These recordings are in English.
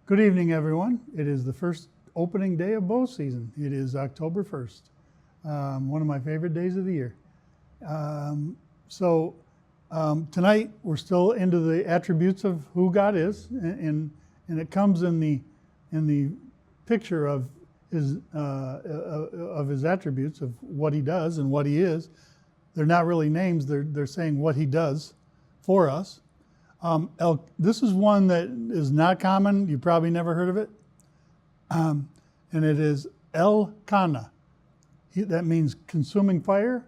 Good evening, everyone. It is the first opening day of bow season. It is October 1st, one of my favorite days of the year. Tonight we're still into the attributes of who God is, and it comes in the picture of his attributes, of what he does and what he is. They're not really names. They're saying what he does for us. This is one that is not common. You probably never heard of it. And it is Elkanah. That means consuming fire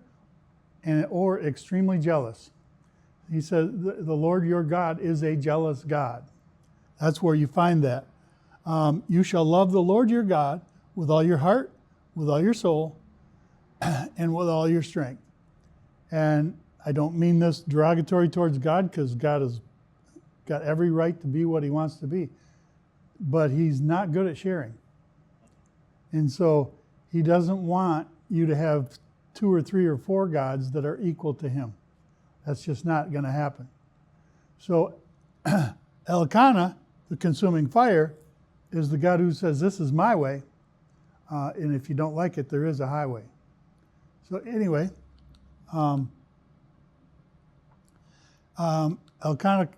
or extremely jealous. He says, the Lord your God is a jealous God. That's where you find that. You shall love the Lord your God with all your heart, with all your soul, and with all your strength. And I don't mean this derogatory towards God, because God has got every right to be what he wants to be. But he's not good at sharing. And so he doesn't want you to have 2 or 3 or 4 gods that are equal to him. That's just not going to happen. So Elkanah, the consuming fire, is the God who says, this is my way. And if you don't like it, there is a highway. So anyway, Elkanah,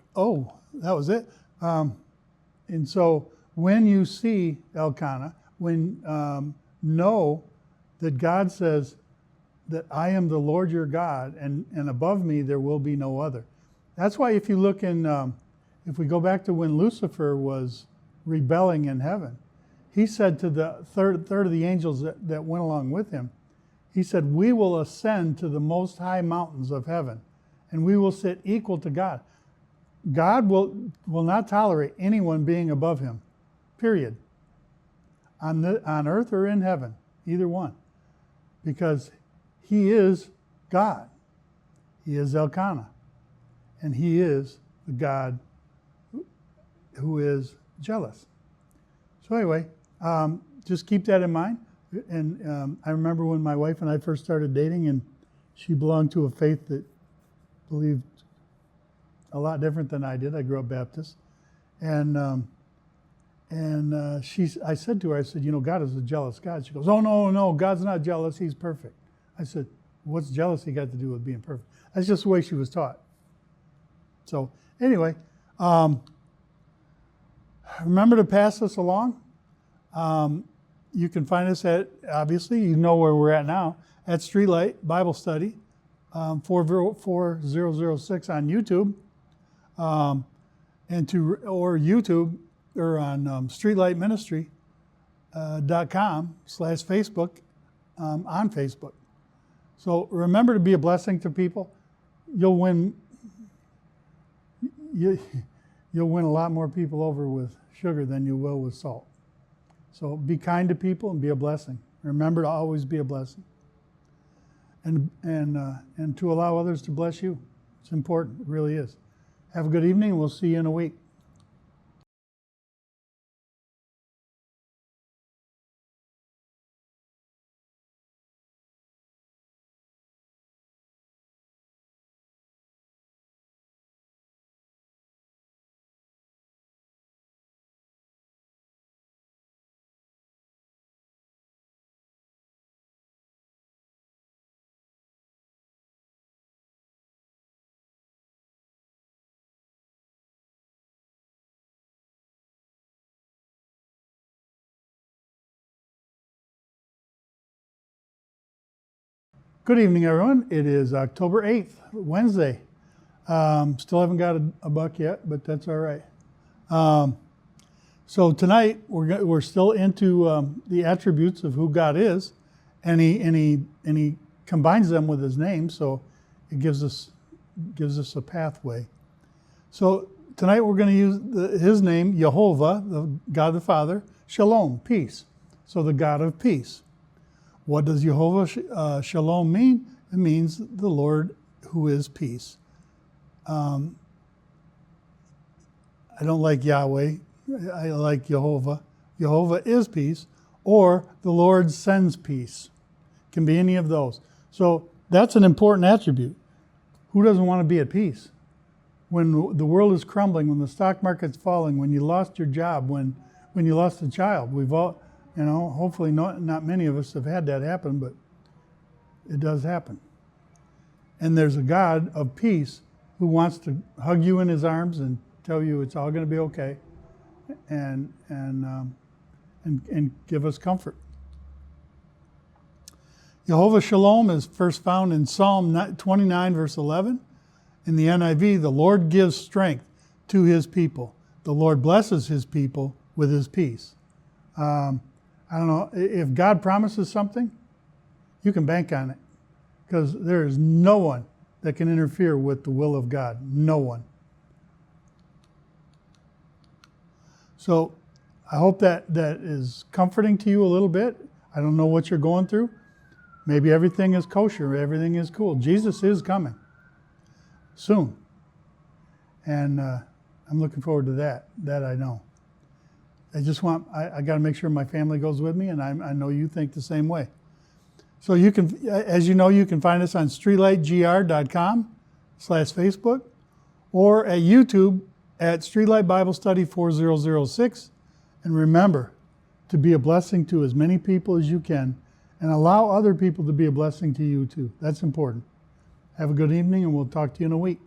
that was it. And so when you see Elkanah, know that God says that I am the Lord your God, and above me there will be no other. That's why if you look in, if we go back to when Lucifer was rebelling in heaven, he said to the third of the angels that went along with him, he said, we will ascend to the most high mountains of heaven, and we will sit equal to God. God will not tolerate anyone being above him, period. On earth or in heaven, either one. Because he is God. He is Elkanah. And he is the God who is jealous. So anyway, just keep that in mind. And I remember when my wife and I first started dating, and she belonged to a faith that believed a lot different than I did. I grew up Baptist. I said to her, I said, God is a jealous God. She goes, oh, no, God's not jealous. He's perfect. I said, what's jealousy got to do with being perfect? That's just the way she was taught. So anyway, remember to pass this along. You can find us at, obviously, you know where we're at now, at Streetlight Bible Study, 4006 on YouTube, or YouTube, or on streetlightministry.com/Facebook on Facebook. So remember to be a blessing to people. You'll win a lot more people over with sugar than you will with salt. So be kind to people and be a blessing. Remember to always be a blessing. And to allow others to bless you. It's important, it really is. Have a good evening, we'll see you in a week. Good evening, everyone. It is October 8th, Wednesday. Still haven't got a buck yet, but that's all right. So tonight we're still into the attributes of who God is, and he combines them with his name, so it gives us a pathway. So tonight we're going to use his name, Jehovah, the God the Father, Shalom, peace. So the God of peace. What does Jehovah Shalom mean? It means the Lord who is peace. I don't like Yahweh. I like Jehovah. Jehovah is peace, or the Lord sends peace. It can be any of those. So that's an important attribute. Who doesn't want to be at peace? When the world is crumbling, when the stock market's falling, when you lost your job, when when you lost a child. We've all, hopefully not many of us have had that happen, but it does happen. And there's a God of peace who wants to hug you in his arms and tell you it's all going to be okay, and give us comfort. Jehovah Shalom is first found in Psalm 29, verse 11. In the NIV, the Lord gives strength to his people. The Lord blesses his people with his peace. I don't know, if God promises something, you can bank on it, because there is no one that can interfere with the will of God. No one. So I hope that is comforting to you a little bit. I don't know what you're going through. Maybe everything is kosher, everything is cool. Jesus is coming soon. And I'm looking forward to that. That I know. I got to make sure my family goes with me, and I know you think the same way. So you can, as you know, you can find us on streetlightgr.com/Facebook, or at YouTube at Streetlight Bible Study 4006. And remember to be a blessing to as many people as you can, and allow other people to be a blessing to you too. That's important. Have a good evening, and we'll talk to you in a week.